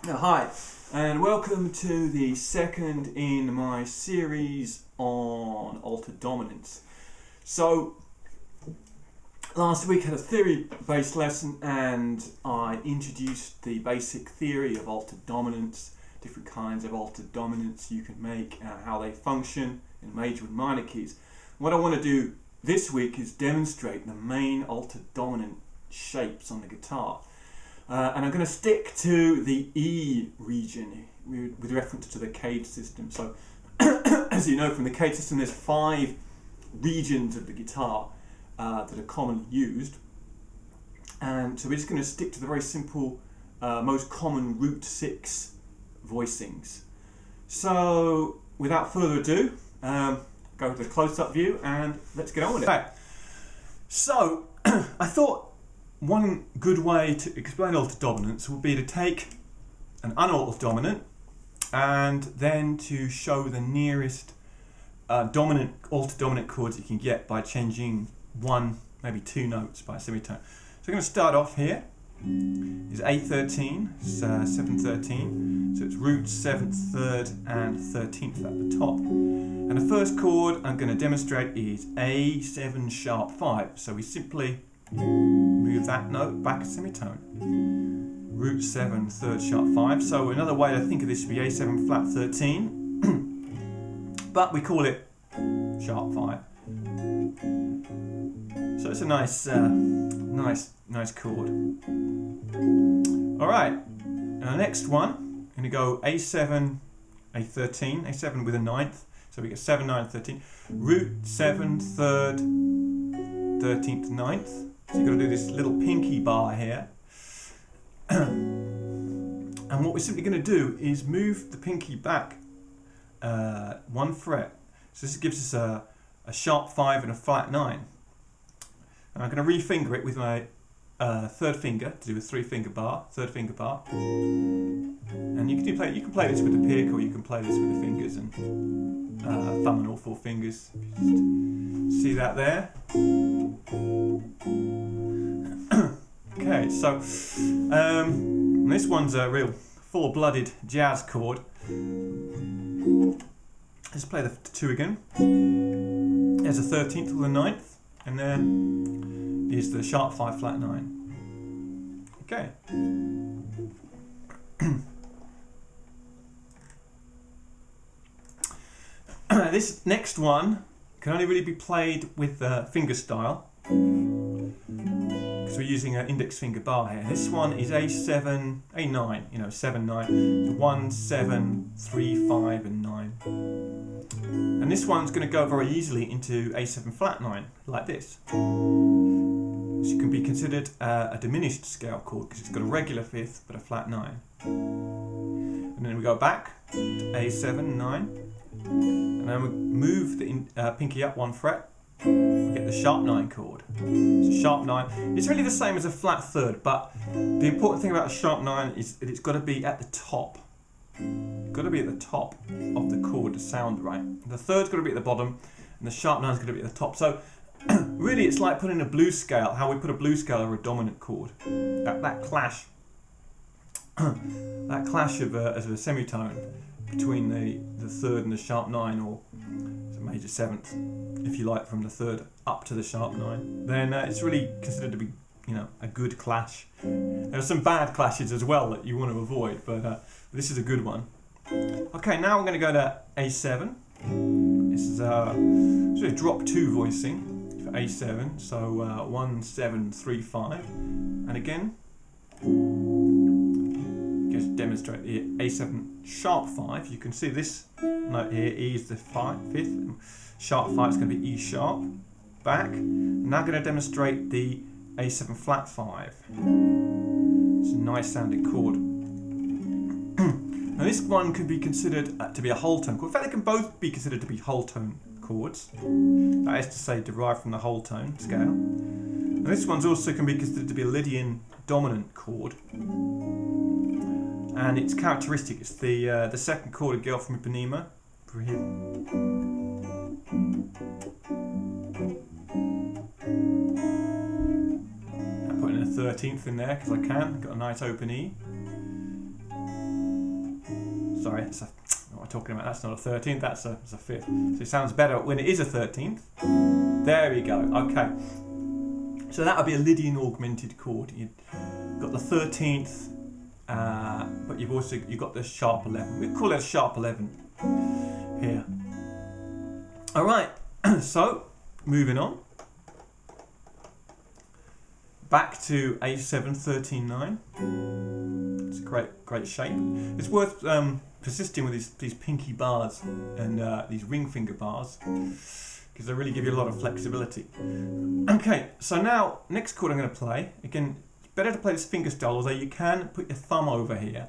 Hi, and welcome to the second in my series on altered dominance. So, last week I had a theory-based lesson and I introduced the basic theory of altered dominance, different kinds of altered dominance you can make, how they function in major and minor keys. What I want to do this week is demonstrate the main altered dominant shapes on the guitar. And I'm going to stick to the E region with reference to the cage system. So, as you know from the cage system, there's 5 regions of the guitar that are commonly used. And so we're just going to stick to the very simple, most common root 6 voicings. So, without further ado, go to the close-up view and let's get on with it. Okay. So, I thought one good way to explain altered dominance would be to take an unaltered dominant and then to show the nearest altered dominant chords you can get by changing one, maybe 2 notes by a semitone. So we're going to start off here. Is A13, 7/13, so it's root 7th, 3rd and 13th at the top. And the first chord I'm going to demonstrate is A7 sharp 5. So we simply move that note back a semitone. Root 7, 3rd sharp 5. So another way to think of this would be A7 flat 13, but we call it sharp 5. So it's a nice chord. All right, now the next one, I'm going to go A7, A13, A7 with a 9th. So we get 7, 9, 13. Root 7, 3rd, 13th, 9th. So you've got to do this little pinky bar here. And what we're simply going to do is move the pinky back 1 fret. So this gives us a sharp 5 and a flat 9. And I'm going to refinger it with my 3rd finger to do a 3-finger bar, 3rd finger bar. And you can play this with the pick, or you can play this with the fingers and thumb and all 4 fingers. Just see that there? Okay, so this one's a real full-blooded jazz chord. Let's play the 2 again. There's a 13th or the 9th, and there is the sharp 5 flat 9. Okay. This next one can only really be played with finger style, because we're using an index finger bar here. This one is A7, A9, 7, 9, 1, 7, 3, 5 and 9. And this one's going to go very easily into A7 flat 9, like this. This can be considered a diminished scale chord, because it's got a regular 5th but a flat 9. And then we go back to A7, 9. And then we move the pinky up 1 fret, we get the sharp 9 chord. So sharp 9, it's really the same as a flat 3rd, but the important thing about a sharp 9 is that it's got to be at the top. It's got to be at the top of the chord to sound right. The 3rd's got to be at the bottom, and the sharp 9's got to be at the top. So really it's like putting a blues scale, how we put a blues scale over a dominant chord. That clash that clash of a semitone between the 3rd and the sharp 9, or the major 7th, if you like, from the 3rd up to the sharp 9, then it's really considered to be, a good clash. There are some bad clashes as well that you want to avoid, but this is a good one. Okay, now I'm going to go to A7. This is a drop 2 voicing for A7, so 1, 7, 3, 5, and again, just demonstrate the A7 sharp 5. You can see this note here, E is the 5th, sharp 5 is going to be E sharp, back. Now I'm going to demonstrate the A7 flat 5. It's a nice sounding chord. Now this one could be considered to be a whole tone chord. In fact, they can both be considered to be whole tone chords. That is to say, derived from the whole tone scale. And this one's also can be considered to be a Lydian dominant chord. And it's characteristic. It's the 2nd chord of Girl from Ipanema. For him. I'm putting a 13th in there because I can. Got a nice open E. sorry, what am I talking about? That's not a 13th, that's a 5th. So it sounds better when it is a 13th. There we go, okay. So that would be a Lydian augmented chord. You've got the 13th, but you've got the sharp 11. We call it a sharp 11 here. All right, so moving on. Back to A7 13/9. It's a great shape. It's worth persisting with these pinky bars and these ring finger bars, because they really give you a lot of flexibility. Okay, so now next chord I'm going to play. Again, it's better to play this finger style, although you can put your thumb over here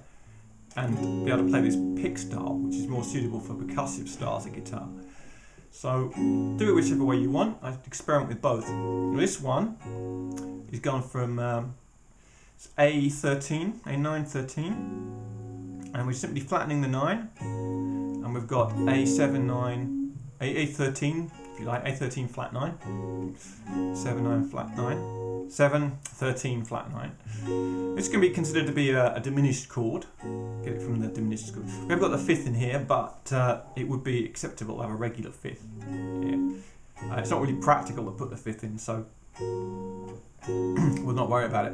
and be able to play this pick style, which is more suitable for percussive styles of guitar. So do it whichever way you want. I experiment with both. This one is gone from A13, A9-13, and we're simply flattening the 9, and we've got A7-9, A13, if you like, A13 flat 9, 7-9 flat 9, 7-13 flat 9. This can be considered to be a diminished chord. Get it from the diminished chord. We have got the 5th in here, but it would be acceptable to have a regular 5th. Yeah. It's not really practical to put the 5th in, so we'll not worry about it.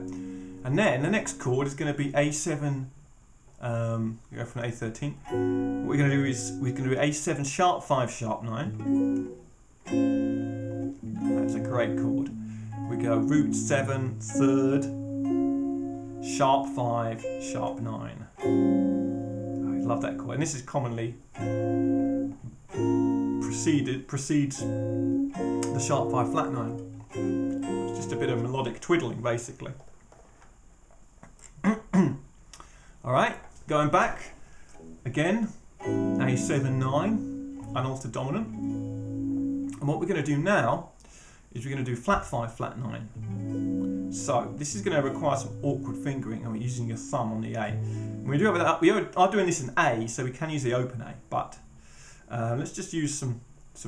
And then the next chord is going to be A7. We go from A13. What we're going to do is we're going to do A7 sharp 5 sharp 9. That's a great chord. We go root 7 3rd sharp 5 sharp 9. I love that chord, and this is commonly precedes the sharp 5 flat 9. It's just a bit of melodic twiddling, basically. Alright, going back again, A7-9, unaltered dominant. And what we're going to do now is we're going to do flat 5 flat 9. So this is going to require some awkward fingering, and we're using your thumb on the A. And we are doing this in A, so we can use the open A, but let's just use some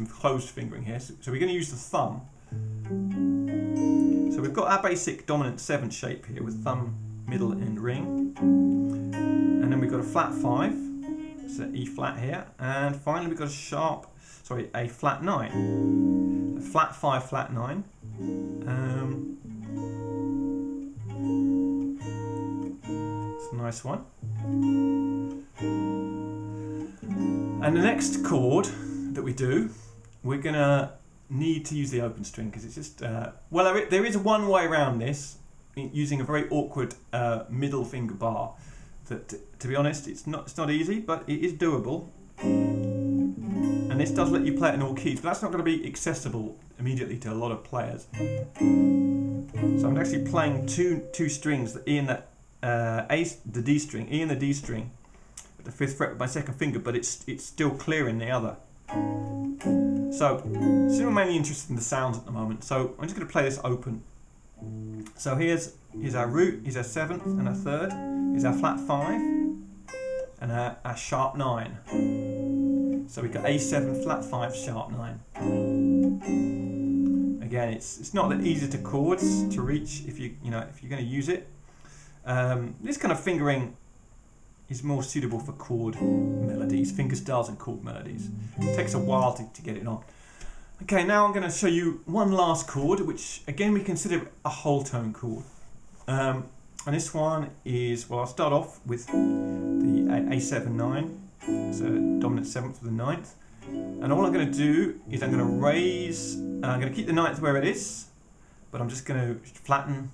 closed fingering here. So we're going to use the thumb. So we've got our basic dominant 7 shape here with thumb, middle and ring. And then we've got a flat 5, so E flat here. And finally we've got a flat 9. A flat 5 flat 9. It's a nice one. And the next chord that we do, we're going to need to use the open string, because it's just, well, there is one way around this, using a very awkward middle finger bar. That, to be honest, it's not easy, but it is doable. And this does let you play it in all keys, but that's not going to be accessible immediately to a lot of players. So I'm actually playing two strings, the E and the the D string, E and the D string, at the 5th fret with my 2nd finger, but it's still clear in the other. So I'm mainly interested in the sounds at the moment. So I'm just going to play this open. So here's our root, here's our 7th and our 3rd, here's our flat 5 and our sharp 9. So we've got A7 flat 5 sharp 9. Again, it's not that easy to chords to reach if you're going to use it. This kind of fingering is more suitable for chord melodies, finger styles and chord melodies. It takes a while to get it on. Okay, now I'm going to show you one last chord, which again we consider a whole tone chord. And this one is, well, I'll start off with the A7-9, so dominant 7th with the 9th. And all I'm going to do is I'm going to raise, I'm going to keep the 9th where it is, but I'm just going to flatten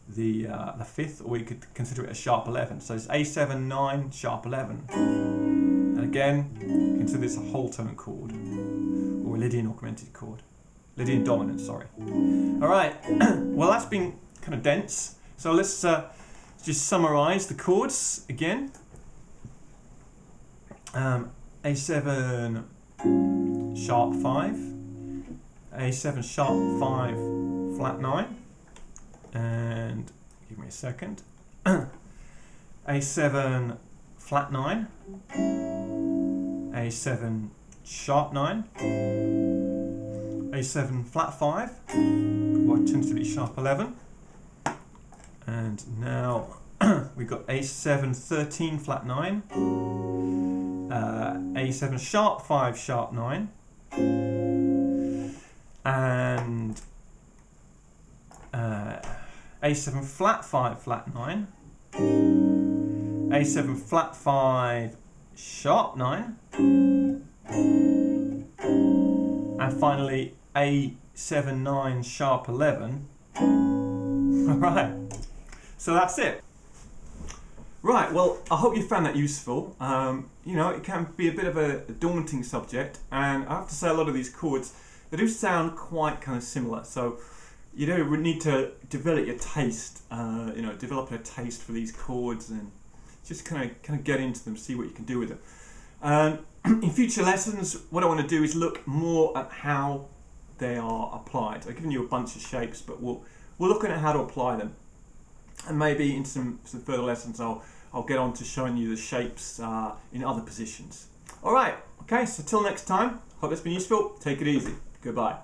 the 5th, or we could consider it a sharp 11. So it's A7-9 sharp 11. And again, consider this a whole tone chord, or a Lydian augmented chord. Lydian dominant, sorry. Alright, well that's been kind of dense, so let's just summarise the chords again. A7 sharp 5, A7 sharp 5 flat 9, and give me a second, A7 flat 9, A7 sharp 9, A7 flat 5, or tentatively sharp 11, and now we've got A7 13 flat 9, A7 sharp 5 sharp 9, and A7 flat 5 flat 9, A7 flat 5 sharp 9, and finally A7 9 sharp 11. Alright, so that's it. Right, well, I hope you found that useful. You know, it can be a bit of a daunting subject, and I have to say a lot of these chords, they do sound quite kind of similar. So you do need to develop your taste, you know, develop a taste for these chords and just kind of get into them, see what you can do with them. In future lessons, what I want to do is look more at how they are applied. I've given you a bunch of shapes, but we're looking at how to apply them. And maybe in some further lessons I'll get on to showing you the shapes in other positions. Alright, okay, so till next time, hope it's been useful. Take it easy. Goodbye.